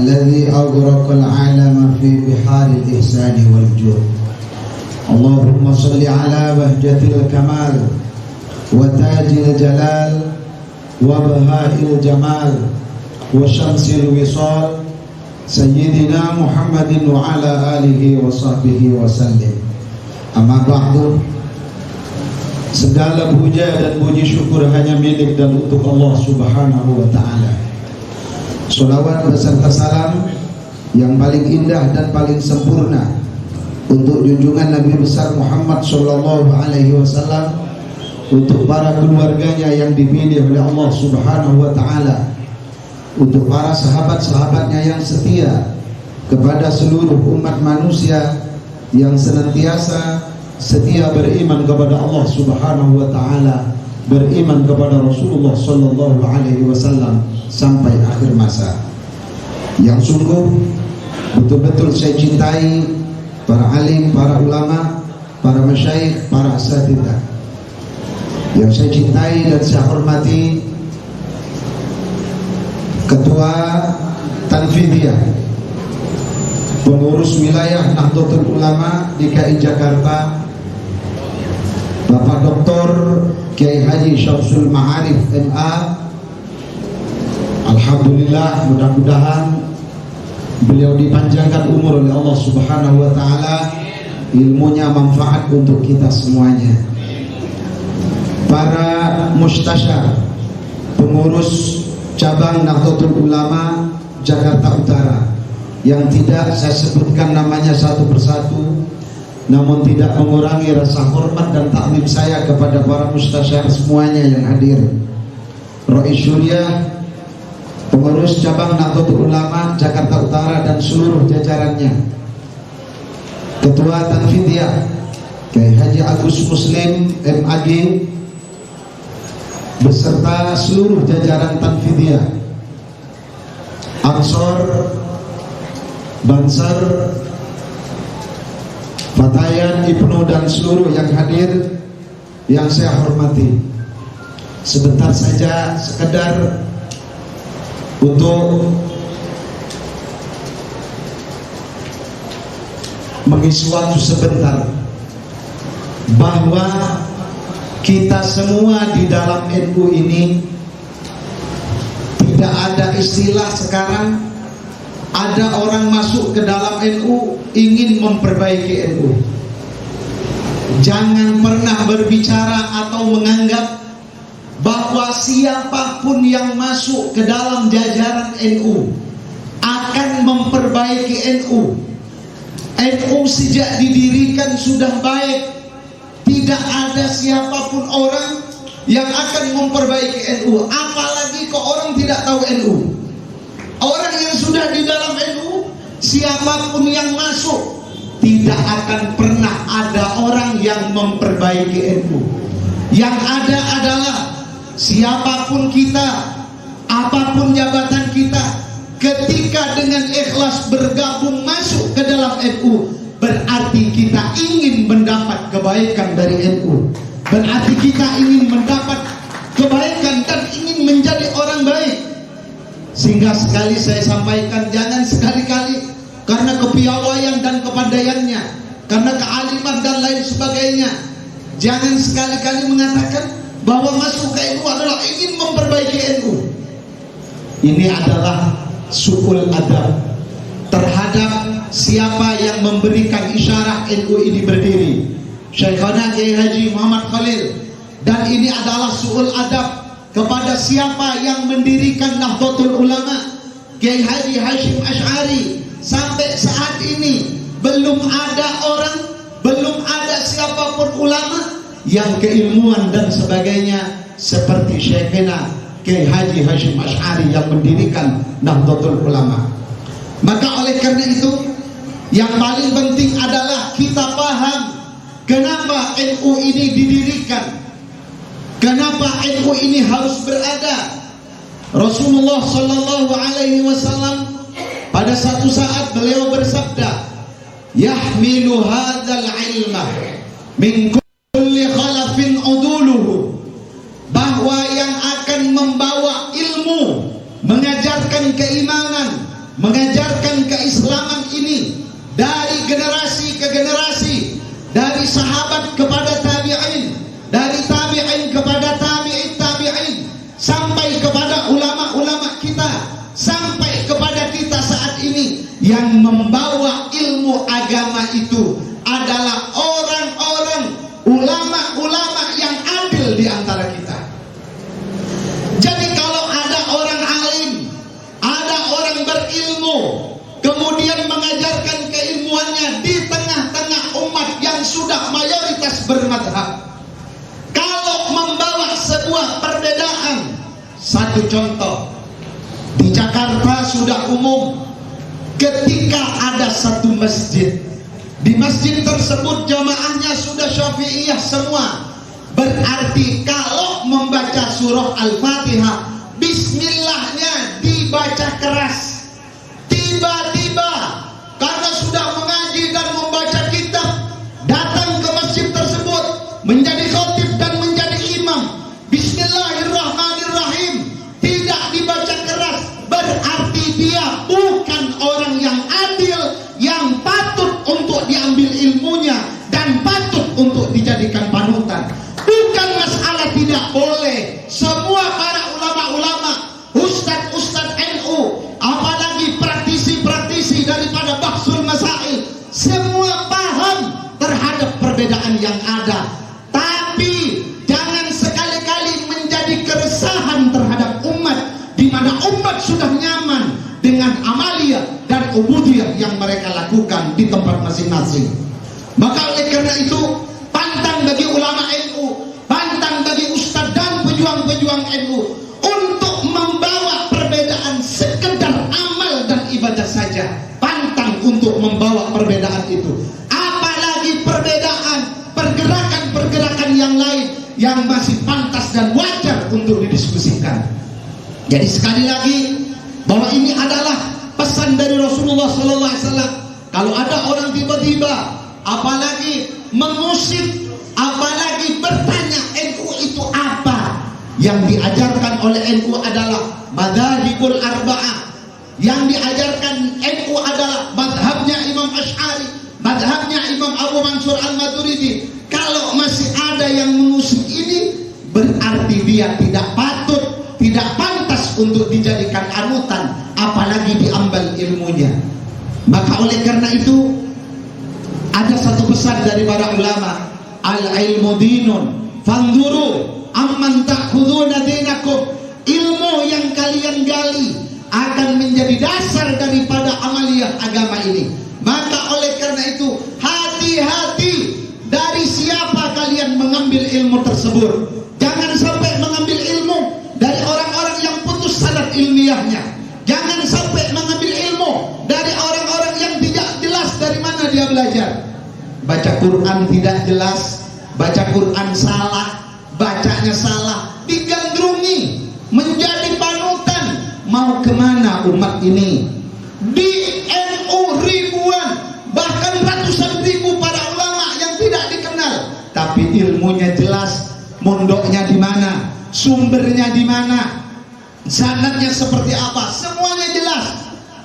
الذي أغرق العالم في بحار الإحسان والجود. اللهم صل على بهجة الكمال وتاج الجلال وبهاء الجمال وشمس الوصال سيدنا محمد وعلى آله وصحبه وسلم. Amma ba'du. Segala puja dan puji syukur hanya milik dan untuk Allah Subhanahu wa ta'ala. Sholawat beserta salam yang paling indah dan paling sempurna untuk junjungan Nabi besar Muhammad sallallahu alaihi wasallam, untuk para keluarganya yang dipilih oleh Allah Subhanahu wa ta'ala, untuk para sahabat-sahabatnya yang setia kepada seluruh umat manusia yang senantiasa setia beriman kepada Allah Subhanahu wa ta'ala, beriman kepada Rasulullah sallallahu alaihi wasallam sampai akhir masa. Yang sungguh betul-betul saya cintai para alim, para ulama, para masyayikh, para asatidzah. Yang saya cintai dan saya hormati Ketua Tanfidiyah, pengurus wilayah Nahdlatul Ulama DKI Jakarta, Bapak Dr. Kiai Haji Syamsul Ma'arif MA. Alhamdulillah, mudah-mudahan beliau dipanjangkan umur oleh Allah Subhanahu wa ta'ala, ilmunya manfaat untuk kita semuanya. Para mustasyar, pengurus cabang Nahdlatul Ulama Jakarta Utara, yang tidak saya sebutkan namanya satu persatu, namun tidak mengurangi rasa hormat dan taklim saya kepada para mustasyar semuanya yang hadir. Rois Syuriah, pengurus cabang Nahdlatul Ulama Jakarta Utara dan seluruh jajarannya. Ketua Tanfidiyah Kiai Haji Agus Muslim MAG beserta seluruh jajaran Tanfidiyah, Ansor, Bansar, Fatayan, Ibnu dan seluruh yang hadir yang saya hormati. Sebentar saja, sekedar untuk mengisi waktu sebentar, bahwa kita semua di dalam NU ini tidak ada istilah sekarang ada orang masuk ke dalam NU ingin memperbaiki NU. Jangan pernah berbicara atau menganggap bahwa siapapun yang masuk ke dalam jajaran NU akan memperbaiki NU. NU sejak didirikan sudah baik. Tidak ada siapapun orang yang akan memperbaiki NU. Apalagi kok orang tidak tahu NU. Orang yang sudah di dalam NU, siapapun yang masuk, tidak akan pernah ada orang yang memperbaiki NU. Yang ada adalah siapapun kita, apapun jabatan kita, ketika dengan ikhlas bergabung masuk ke dalam NU, berarti kita ingin mendapat kebaikan dari NU. Berarti kita ingin mendapat kebaikan dan ingin menjadi orang baik. Sehingga sekali saya sampaikan, jangan sekali-kali karena kepiawaian dan kepandaiannya, karena kealiman dan lain sebagainya, jangan sekali-kali mengatakan bahwa masuk ke NU adalah ingin memperbaiki NU. Ini adalah su'ul adab terhadap siapa yang memberikan isyarat NU ini berdiri, Syekhana Kiai Haji Muhammad Khalil. Dan ini adalah su'ul adab kepada siapa yang mendirikan Nahdlatul Ulama, Kiai Haji Hashim Asy'ari. Sampai saat ini belum ada orang, belum ada siapapun ulama yang keilmuan dan sebagainya seperti Syekhina Kiai Haji Hashim Asy'ari yang mendirikan Nahdlatul Ulama. Maka oleh karena itu, yang paling penting adalah kita paham kenapa NU ini didirikan, kenapa NU ini harus berada. Rasulullah sallallahu alaihi wasallam pada satu saat beliau bersabda, "Yahmilu hadzal ilma min kulli khalafin uduluhu," bahwa yang akan membawa ilmu, mengajarkan keimanan, mengajarkan keislaman ini dari generasi ke generasi, dari sahabat kepada tabi'in, dari tabi'in kepada tabi'in, sampai kepada ulama-ulama kita, sampai kepada kita saat ini. Yang membawa ilmu agama itu adalah orang-orang ulama-ulama yang adil di antara kita. Jadi kalau ada orang alim, ada orang berilmu, kemudian mengajarkan keilmuannya di tengah-tengah umat yang sudah mayoritas bermadhab, kalau membawa sebuah perbedaan, satu contoh, di Jakarta sudah umum ketika ada satu masjid, di masjid tersebut jamaahnya sudah Syafi'iyah semua, berarti kalau membaca surah Al-Fatihah, bismillahnya dibaca keras. Tiba-tiba karena sudah mengaji dan membaca kitab, datang ke masjid tersebut menjadi khatib dan menjadi imam, bismillahirrahmanirrahim, tidak dibaca keras, berarti dia bukan orang yang adil, yang patut untuk diambil ilmunya dan patut untuk dijadikan panutan. Bukan masalah tidak boleh. Semua para ulama-ulama, ustadz-ustadz NU, apalagi praktisi-praktisi daripada Bahsul Masail, semua paham terhadap perbedaan yang ada. Tapi jangan sekali-kali menjadi keresahan terhadap umat, di mana umat sudah nyaman dengan amalia dan ubudiyah yang mereka lakukan di tempat masing-masing. Maka oleh karena itu, pantang bagi ulama NU, pantang bagi ustadz dan pejuang-pejuang NU untuk membawa perbedaan sekedar amal dan ibadah saja. Pantang untuk membawa perbedaan itu, apalagi perbedaan pergerakan-pergerakan yang lain yang masih pantas dan wajar untuk didiskusikan. Jadi sekali lagi, bahwa ini adalah pesan dari Rasulullah SAW. Kalau ada orang tiba-tiba apalagi mengusik, apalagi bertanya NU itu apa, yang diajarkan oleh NU adalah madzhabul arba'ah. Yang diajarkan NU adalah madhabnya Imam Asy'ari, madhabnya Imam Abu Mansur Al-Maturidi. Kalau masih ada yang mengusik ini, berarti dia tidak patut, tidak pantas untuk dijadikan anutan, apalagi diambil ilmunya. Maka oleh karena itu, ada satu pesan dari para ulama, al-ilmu dinun fanzuru amman ta'khuduna dinakum. Ilmu yang kalian gali akan menjadi dasar daripada amaliyah agama ini. Maka oleh karena itu, hati-hati dari siapa kalian mengambil ilmu tersebut. Jangan sampai mengambil ilmu dari orang-orang yang putus sanad ilmiahnya. Jangan sampai mengambil ilmu dari orang-orang yang tidak jelas dari mana dia belajar. Baca Quran tidak jelas, baca Quran salah, bacanya salah, digandrungi menjadi panutan. Mau kemana umat ini? Di NU ribuan, bahkan ratusan ribu para ulama yang tidak dikenal, tapi ilmunya jelas, mondoknya di mana, sumbernya di mana, sanadnya seperti apa, semuanya jelas.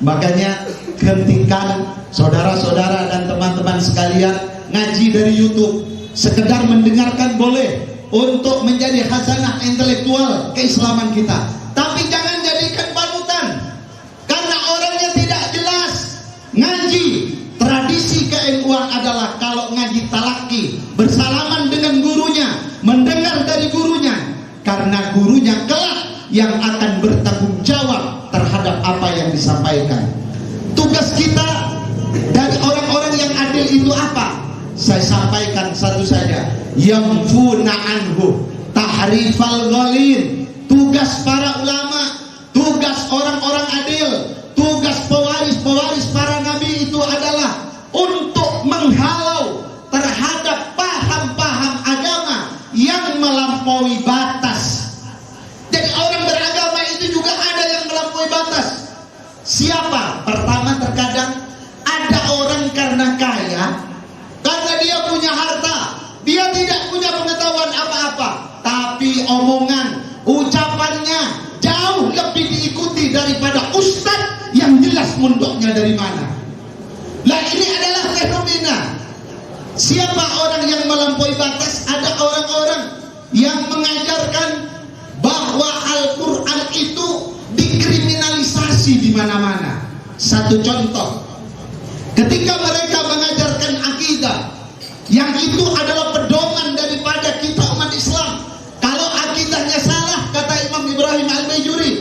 Makanya hentikan saudara-saudara dan teman-teman sekalian ngaji dari YouTube. Sekedar mendengarkan boleh, untuk menjadi khazanah intelektual keislaman kita, tapi jangan jadikan panutan, karena orangnya tidak jelas. Ngaji tradisi ke-NU-an adalah kalau ngaji talaki, bersalaman dengan gurunya, mendengar dari gurunya, karena gurunya kelak yang akan bertanggung jawab terhadap apa yang disampaikan. Tugas kita dari orang-orang yang adil itu apa? Saya sampaikan satu saja, yamfuna anhu tahrifal ghalin. Tugas para ulama, tugas orang-orang adil, tugas pewaris-pewaris para nabi itu adalah untuk menghalau terhadap paham-paham agama yang melampaui batas. Jadi orang beragama itu juga ada yang melampaui batas. Siapa? Pertama, terkadang ada orang karena kaya, karena dia punya harta, dia tidak punya pengetahuan apa-apa, tapi omongan, ucapannya jauh lebih diikuti daripada ustadz yang jelas jelas mondoknya dari mana. Lah ini adalah fenomena. Siapa orang yang melampaui batas? Ada orang-orang yang mengajarkan bahwa Al-Quran itu dikriminalisasi di mana-mana. Satu contoh, ketika mereka mengajarkan akidah yang itu adalah pedoman daripada kita umat Islam, kalau akidahnya salah, kata Imam Ibrahim Al-Bajuri,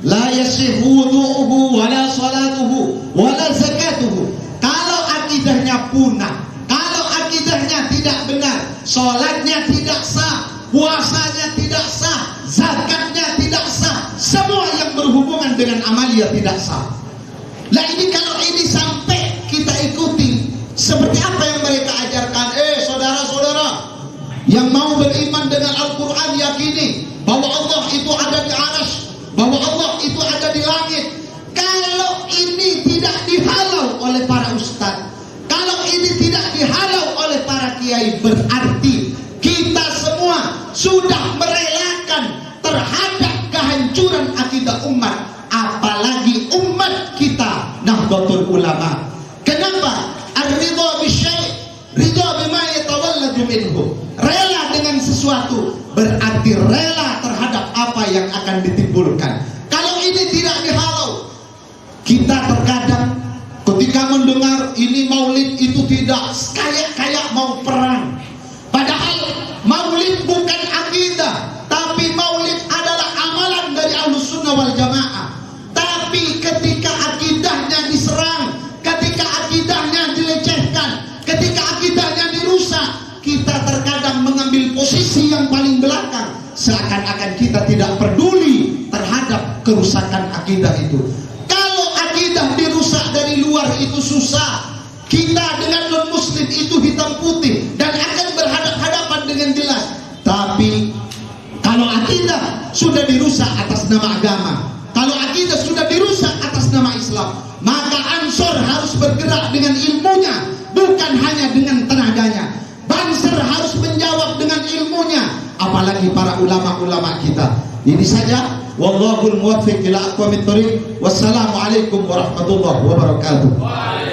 la yasihhu wudu'uhu wala salatuhu wala zakatuhu. Kalau akidahnya punah, kalau akidahnya tidak benar, sholatnya tidak sah, puasanya tidak sah, zakatnya tidak sah, semua yang berhubungan dengan amalia tidak sah. Lah ini kalau ini sampai kita ikuti seperti apa yang mereka ajarkan, saudara-saudara yang mau beriman dengan Al-Quran, yakini bahwa Allah itu ada di arsy, bahwa Allah itu ada di langit. Kalau ini tidak dihalau oleh para ustadz, kalau ini tidak dihalau oleh para kiai, berarti kita semua sudah merelakan terhadap kehancuran akidah umat, apalagi umat kita Nahdlatul Ulama. Kenapa? Ar-ridha bisyai', ridha bima yatawalladu minhu. Rela dengan sesuatu berarti rela terhadap apa yang akan ditimbulkan. Kalau ini tidak dihalau, kita terkadang ketika mendengar ini maulid itu tidak kayak mau perang. Padahal maulid bukan akidah, tapi maulid adalah amalan dari Ahlus Sunnah wal Jamaah. Tapi ketika akidahnya diserang, ketika akidahnya dilecehkan, ketika akidahnya dirusak, kita terkadang mengambil posisi yang paling belakang, seakan-akan kita tidak peduli terhadap kerusakan akidah itu. Kalau akidah dirusak dari luar itu susah, kita dengan non-muslim itu hitam putih dan akan berhadapan dengan jelas. Tapi kalau akidah sudah dirusak atas nama agama, kalau akidah sudah dirusak atas nama Islam, maka Ansor harus bergerak dengan ilmunya, bukan hanya dengan tenaganya. Banser harus menjawab dengan ilmunya, apalagi para ulama-ulama kita. Ini saja. Wallahul muwaffiq ila aqwamit thoriq. Wassalamualaikum warahmatullahi wabarakatuh.